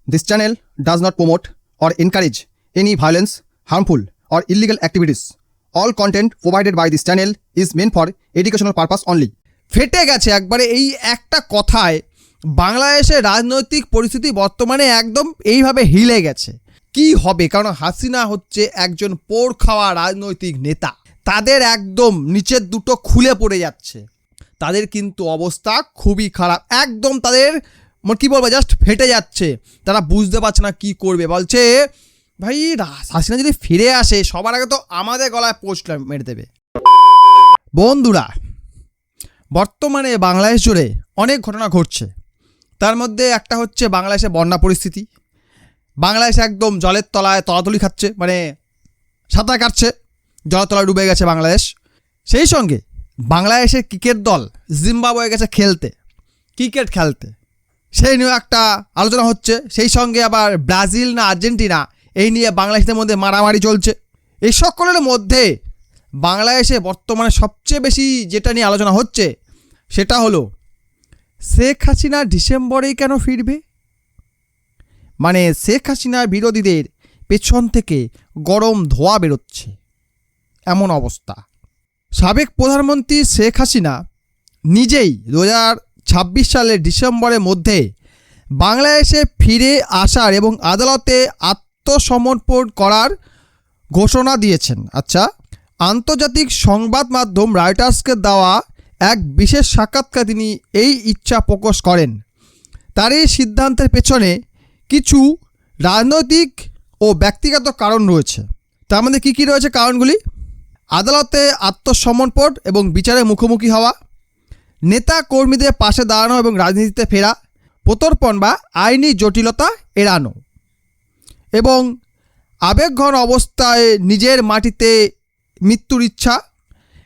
This channel does not promote or encourage any violence, harmful, or illegal activities. All content provided by this channel is meant for educational purpose only. ফেটে গেছে একবারে এই একটা কথায়। বাংলাদেশের রাজনৈতিক পরিস্থিতি বর্তমানে একদম এইভাবে হিলে গেছে। কি হবে? কারণ হাসিনা হচ্ছে একজন পোড় খাওয়া রাজনৈতিক নেতা। তাদের একদম নিচের দুটো খুলে পড়ে যাচ্ছে। তাদের কিন্তু অবস্থা খুবই খারাপ, একদম তাদের কি বলবো, জাস্ট ফেটে যাচ্ছে। তারা বুঝতে পারছে না কি করবে। বলছে ভাই হাসিনা যদি ফিরে আসে সবার আগে তো আমাদের গলায় পোস্ট মেরে দেবে। বন্ধুরা, বর্তমানে বাংলাদেশ জুড়ে অনেক ঘটনা ঘটছে। তার মধ্যে একটা হচ্ছে বাংলাদেশে বন্যা পরিস্থিতি। বাংলাদেশ একদম জলের তলায় তলাতলি খাচ্ছে, মানে সাঁতার কাটছে, জলের তলায় ডুবে গেছে বাংলাদেশ। সেই সঙ্গে বাংলাদেশের ক্রিকেট দল জিম্বাবুয়ে গেছে ক্রিকেট খেলতে, সেই নিয়েও একটা আলোচনা হচ্ছে। সেই সঙ্গে আবার ব্রাজিল না আর্জেন্টিনা এই নিয়ে বাংলাদেশের মধ্যে মারামারি চলছে। এই সকলের মধ্যে বাংলাদেশে বর্তমানে সবচেয়ে বেশি যেটা নিয়ে আলোচনা হচ্ছে সেটা হলো শেখ হাসিনা ডিসেম্বরেই কেন ফিরবে। মানে শেখ হাসিনার বিরোধীদের পেছন থেকে গরম ধোঁয়া বেরোচ্ছে এমন অবস্থা। সাবেক প্রধানমন্ত্রী শেখ হাসিনা নিজেই 2026 সালের ডিসেম্বরের মধ্যে বাংলাদেশে ফিরে আসার এবং আদালতে আত্মসমর্পণ করার ঘোষণা দিয়েছেন। আচ্ছা, আন্তর্জাতিক সংবাদ মাধ্যম রয়টার্সকে দেওয়া এক বিশেষ সাক্ষাৎকারে তিনি এই ইচ্ছা প্রকাশ করেন। তার এই সিদ্ধান্তের পেছনে কিছু রাজনৈতিক ও ব্যক্তিগত কারণ রয়েছে। তার মধ্যে কী কী রয়েছে কারণগুলি? আদালতে আত্মসমর্পণ এবং বিচারের মুখোমুখি হওয়া, নেতা কর্মীদের পাশে দাঁড়ানো এবং রাজনীতিতে ফেরা, প্রত্যর্পণ বা আইনি জটিলতা এড়ানো এবং আবেগঘন অবস্থায় নিজের মাটিতে মৃত্যুর ইচ্ছা।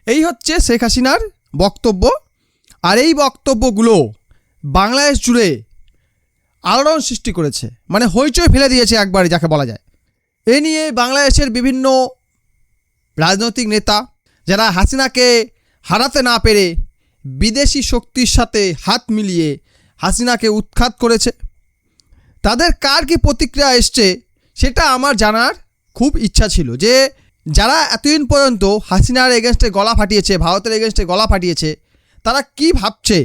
এই হচ্ছে শেখ হাসিনার বক্তব্য। আর এই বক্তব্যগুলো বাংলাদেশ জুড়ে আলোড়ন সৃষ্টি করেছে, মানে হইচই ফেলে দিয়েছে একবারে যাকে বলা যায়। এ নিয়ে বাংলাদেশের বিভিন্ন রাজনৈতিক নেতা যারা হাসিনাকে হারাতে না পেরে বিদেশি শক্তির সাথে হাত মিলিয়ে হাসিনাকে উৎখাত করেছে, তাদের কার কি প্রতিক্রিয়া এসছে সেটা আমার জানার খুব ইচ্ছা ছিল। যে যারা এতদিন পর্যন্ত হাসিনার এগেনস্টে গলা ফাটিয়েছে, ভারতের এগেনস্টে গলা ফাটিয়েছে, তারা কি ভাবছে,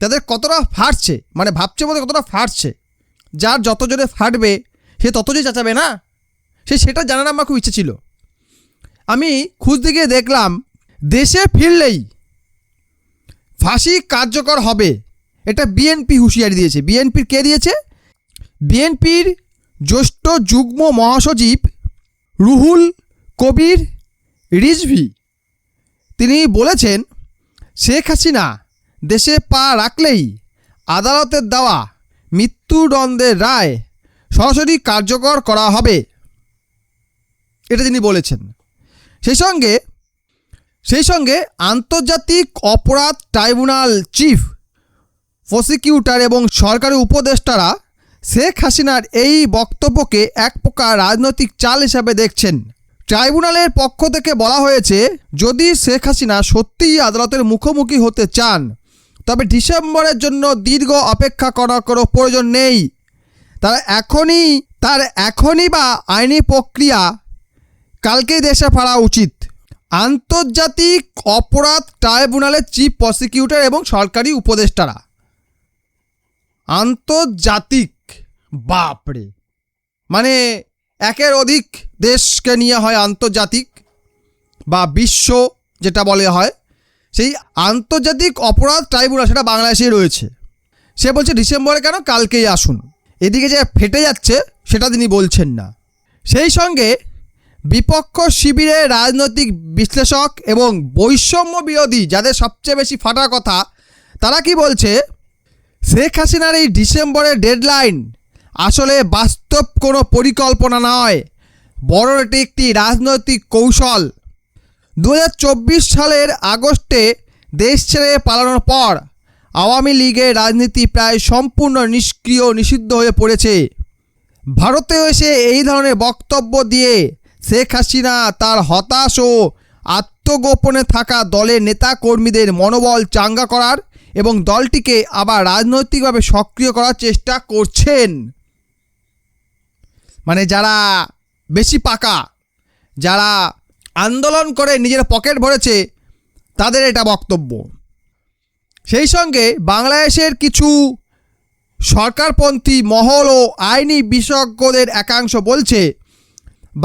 তাদের কতটা ফাটছে, মানে ভাবছে বলতে কতটা ফাটছে। যার যত জোরে ফাটবে সে তত জোরে চাচাবে না, সেটা জানার আমার খুব ইচ্ছে ছিল। আমি খুঁজতে গিয়ে দেখলাম দেশে ফিরলেই ফাঁসি কার্যকর হবে, এটা বিএনপি হুঁশিয়ারি দিয়েছে। বিএনপির কে দিয়েছে? বিএনপির জ্যেষ্ঠ যুগ্ম মহাসচিব রুহুল কবির রিজভী তিনি বলেছেন, শেখ হাসিনা দেশে পা রাখলেই আদালতের দেওয়া মৃত্যুদণ্ডের রায় সরাসরি কার্যকর করা হবে, এটা তিনি বলেছেন। সেই সঙ্গে আন্তর্জাতিক অপরাধ ট্রাইব্যুনাল চিফ প্রসিকিউটর এবং সরকারি উপদেষ্টারা শেখ হাসিনার এই বক্তব্যকে এক প্রকার রাজনৈতিক চাল হিসাবে দেখছেন। ট্রাইব্যুনালের পক্ষ থেকে বলা হয়েছে, যদি শেখ হাসিনা সত্যিই আদালতের মুখোমুখি হতে চান তবে ডিসেম্বরের জন্য দীর্ঘ অপেক্ষা করার কোনো প্রয়োজন নেই। তার এখনই বা আইনি প্রক্রিয়া কালকেই দেশে ফেরা উচিত। আন্তর্জাতিক অপরাধ ট্রাইব্যুনালের চিফ প্রসিকিউটর এবং সরকারি উপদেষ্টারা, আন্তর্জাতিক, বাপরে, মানে একের অধিক দেশকে নিয়ে হয় আন্তর্জাতিক বা বিশ্ব যেটা বলে হয়, সেই আন্তর্জাতিক অপরাধ ট্রাইব্যুনাল সেটা বাংলাদেশেই রয়েছে। সে বলছে ডিসেম্বরে কেন, কালকেই আসুন। এদিকে যে ফেটে যাচ্ছে সেটা তিনি বলছেন না। সেই সঙ্গে বিপক্ষ শিবিরের রাজনৈতিক বিশ্লেষক এবং বৈষম্য বিরোধী যাদের সবচেয়ে বেশি ফাটার কথা, তারা কি বলছে, শেখ হাসিনার এই ডিসেম্বরের ডেডলাইন আসলে বাস্তব কোনো পরিকল্পনা নয়, বরং এটি একটি রাজনৈতিক কৌশল। 2024 সালের আগস্টে দেশ ছেড়ে পালানোর পর আওয়ামী লীগের রাজনীতি প্রায় সম্পূর্ণ নিষিদ্ধ হয়ে পড়েছে। ভারতে এসে এই ধরনের বক্তব্য দিয়ে শেখ হাসিনা তার হতাশ ও আত্মগোপনে থাকা দলের নেতা কর্মীদের মনোবল চাঙ্গা করার এবং দলটিকে আবার রাজনৈতিকভাবে সক্রিয় করার চেষ্টা করছেন। মানে যারা বেশি পাকা, যারা আন্দোলন করে নিজের পকেট ভরেছে, তাদের এটা বক্তব্য। সেই সঙ্গে বাংলাদেশের কিছু সরকারপন্থী মহল ও আইনি বিশেষজ্ঞদের একাংশ বলছে,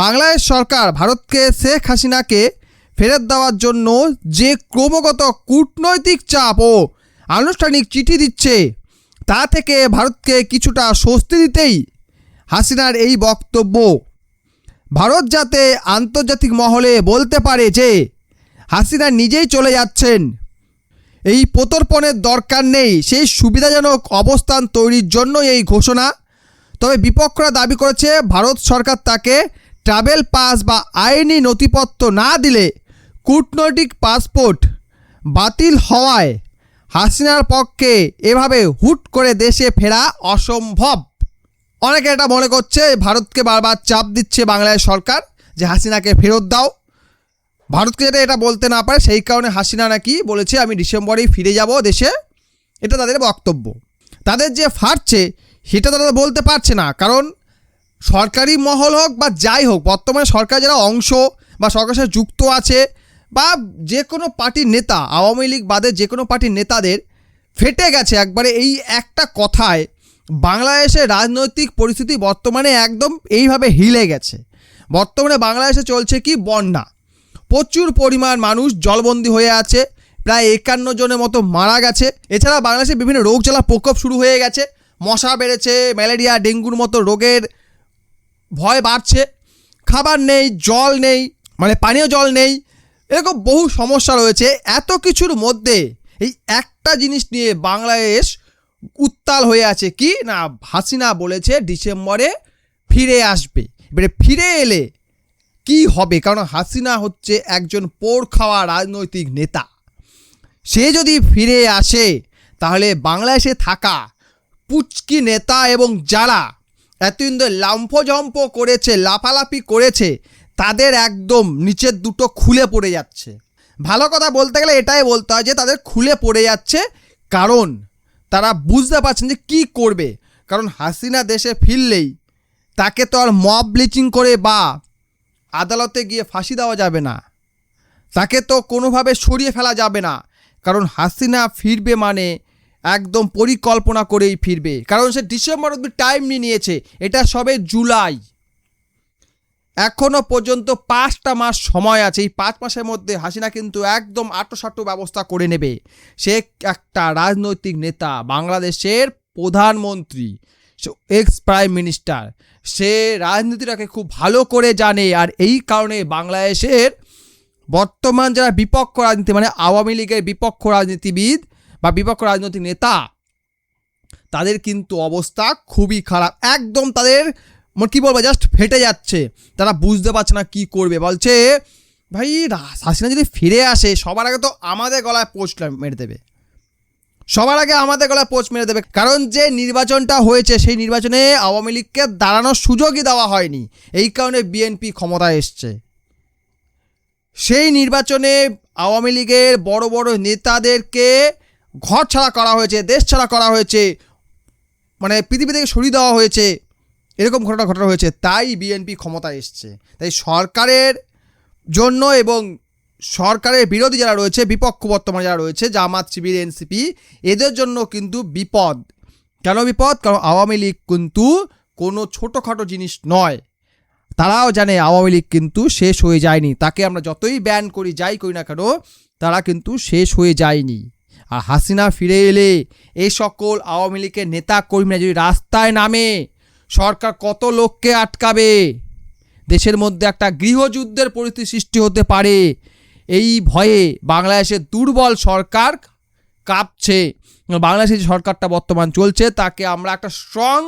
বাংলাদেশ সরকার ভারতকে শেখ হাসিনাকে ফেরত দেওয়ার জন্য যে ক্রমাগত কূটনৈতিক চাপ ও আনুষ্ঠানিক চিঠি দিচ্ছে, তা থেকে ভারতকে কিছুটা স্বস্তি দিতেই হাসিনার এই বক্তব্য। ভারত যাতে আন্তর্জাতিক মহলে বলতে পারে যে হাসিনা নিজেই চলে যাচ্ছেন, এই প্রত্যর্পণের দরকার নেই, সেই সুবিধাজনক অবস্থান তৈরির জন্য এই ঘোষণা। তবে বিপক্ষরা দাবি করেছে, ভারত সরকার তাকে ট্রাভেল পাস বা আইনি নথিপত্র না দিলে কূটনৈতিক পাসপোর্ট বাতিল হওয়ায় হাসিনার পক্ষে এভাবে হুট করে দেশে ফেরা অসম্ভব। অনেকে এটা মনে করছে ভারতকে বারবার চাপ দিচ্ছে বাংলাদেশ সরকার যে হাসিনাকে ফেরত দাও। ভারতকে যাতে এটা বলতে না পারে সেই কারণে হাসিনা নাকি বলেছে আমি ডিসেম্বরেই ফিরে যাব দেশে। এটা তাদের বক্তব্য। তাদের যে ফাটছে সেটা তারা বলতে পারছে না, কারণ সরকারি মহল হোক বা যাই হোক, বর্তমানে সরকার যারা অংশ বা সরকারের সাথে যুক্ত আছে বা যে কোনো পার্টির নেতা, আওয়ামী লীগ বাদে যে কোনো পার্টির নেতাদের ফেটে গেছে একবারে এই একটা কথায়। বাংলাদেশের রাজনৈতিক পরিস্থিতি বর্তমানে একদম এইভাবে হিলে গেছে। বর্তমানে বাংলাদেশে চলছে কি বন্যা, প্রচুর পরিমাণ মানুষ জলবন্দী হয়ে আছে, প্রায় 51 জনের মতো মারা গেছে। এছাড়া বাংলাদেশে বিভিন্ন রোগ জ্বালা প্রকোপ শুরু হয়ে গেছে, মশা বেড়েছে, ম্যালেরিয়া ডেঙ্গুর মতো রোগের ভয় বাড়ছে, খাবার নেই, জল নেই, মানে পানীয় জল নেই, এরকম বহু সমস্যা রয়েছে। এত কিছুর মধ্যে এই একটা জিনিস নিয়ে বাংলাদেশ উত্তাল হয়ে আছে কি না, হাসিনা বলেছে ডিসেম্বরে ফিরে আসবে। এবারে ফিরে এলে কি হবে, কারণ হাসিনা হচ্ছে একজন পোড় খাওয়া রাজনৈতিক নেতা। সে যদি ফিরে আসে তাহলে বাংলাদেশে থাকা পুচকি নেতা এবং যারা এতদিন ধরে লাম্ফজম্প করেছে, লাফালাফি করেছে, তাদের একদম নিচের দুটো খুলে পড়ে যাচ্ছে। ভালো কথা বলতে গেলে এটাই বলতে হয় যে তাদের খুলে পড়ে যাচ্ছে, কারণ তারা বুঝতে পারছেন যে কী করবে। কারণ হাসিনা দেশে ফিরলেই তাকে তো আর মব ব্লিচিং করে বা আদালতে গিয়ে ফাঁসি দেওয়া যাবে না, তাকে তো কোনোভাবে সরিয়ে ফেলা যাবে না। কারণ হাসিনা ফিরবে মানে একদম পরিকল্পনা করেই ফিরবে, কারণ সে ডিসেম্বর অবধি টাইম নিয়েছে। এটা সবে জুলাই, এখনও পর্যন্ত 5টা মাস সময় আছে। এই 5 মাসের মধ্যে হাসিনা কিন্তু একদম আটোসাটো ব্যবস্থা করে নেবে। সে একটা রাজনৈতিক নেতা, বাংলাদেশের প্রধানমন্ত্রী, এক্স প্রাইম মিনিস্টার, সে রাজনীতিটাকে খুব ভালো করে জানে। আর এই কারণে বাংলাদেশের বর্তমান যারা বিপক্ষ রাজনীতি, মানে আওয়ামী লীগের বিপক্ষ রাজনীতিবিদ বা বিপক্ষ রাজনৈতিক নেতা, তাদের কিন্তু অবস্থা খুবই খারাপ। একদম তাদের কী বলবো, জাস্ট ফেটে যাচ্ছে। তারা বুঝতে পারছে না কি করবে। বলছে ভাই হাসিনা যদি ফিরে আসে সবার আগে তো আমাদের গলায় পোস্ট মেরে দেবে, সবার আগে আমাদের গলায় পোস্ট মেরে দেবে। কারণ যে নির্বাচনটা হয়েছে সেই নির্বাচনে আওয়ামী লীগকে দাঁড়ানোর সুযোগই দেওয়া হয়নি, এই কারণে বিএনপি ক্ষমতায় এসছে। সেই নির্বাচনে আওয়ামী লীগের বড় বড় নেতাদেরকে ঘর ছাড়া করা হয়েছে, দেশ ছাড়া করা হয়েছে, মানে পৃথিবী থেকে সরিয়ে দেওয়া হয়েছে, এরকম ঘটনা হয়েছে। তাই বিএনপি ক্ষমতায় এসছে। তাই সরকারের জন্য এবং সরকারের বিরোধী যারা রয়েছে, বিপক্ষ বর্তমানে যারা রয়েছে, জামাত, শিবির, এনসিপি, এদের জন্য কিন্তু বিপদ। কেন বিপদ? কারণ আওয়ামী লীগ কিন্তু কোনো ছোটোখাটো জিনিস নয়। তারাও জানে আওয়ামী লীগ কিন্তু শেষ হয়ে যায়নি। তাকে আমরা যতই ব্যান করি, যাই করি না কেন, তারা কিন্তু শেষ হয়ে যায়নি। আর হাসিনা ফিরে এলে এই সকল আওয়ামী লীগের নেতা কর্মীরা যদি রাস্তায় নামে, সরকার কত লোককে আটকাবে, দেশের মধ্যে একটা গৃহযুদ্ধের পরিস্থিতি সৃষ্টি হতে পারে। এই ভয়ে বাংলাদেশের দুর্বল সরকার কাঁপছে। বাংলাদেশের যে সরকারটা বর্তমান চলছে তাকে আমরা একটা স্ট্রং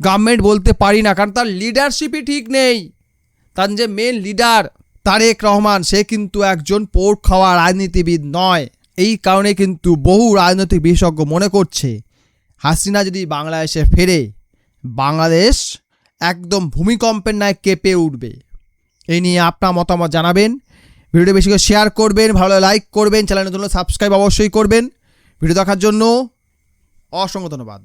গভর্নমেন্ট বলতে পারি না, কারণ তার লিডারশিপই ঠিক নেই। তার যে মেন লিডার তারেক রহমান, সে কিন্তু একজন পোড় খাওয়া রাজনীতিবিদ নয়। এই কারণে কিন্তু বহু রাজনৈতিক বিশেষজ্ঞ মনে করছে হাসিনা যদি বাংলাদেশে ফেরে, বাংলাদেশ একদম ভূমিকম্পের ন্যায় কেঁপে উঠবে। এই নিয়ে আপনার মতামত জানাবেন। ভিডিওটি বেশি করে শেয়ার করবেন, ভালো লাইক করবেন, চ্যানেলের জন্য সাবস্ক্রাইব অবশ্যই করবেন। ভিডিও দেখার জন্য অসংখ্য ধন্যবাদ।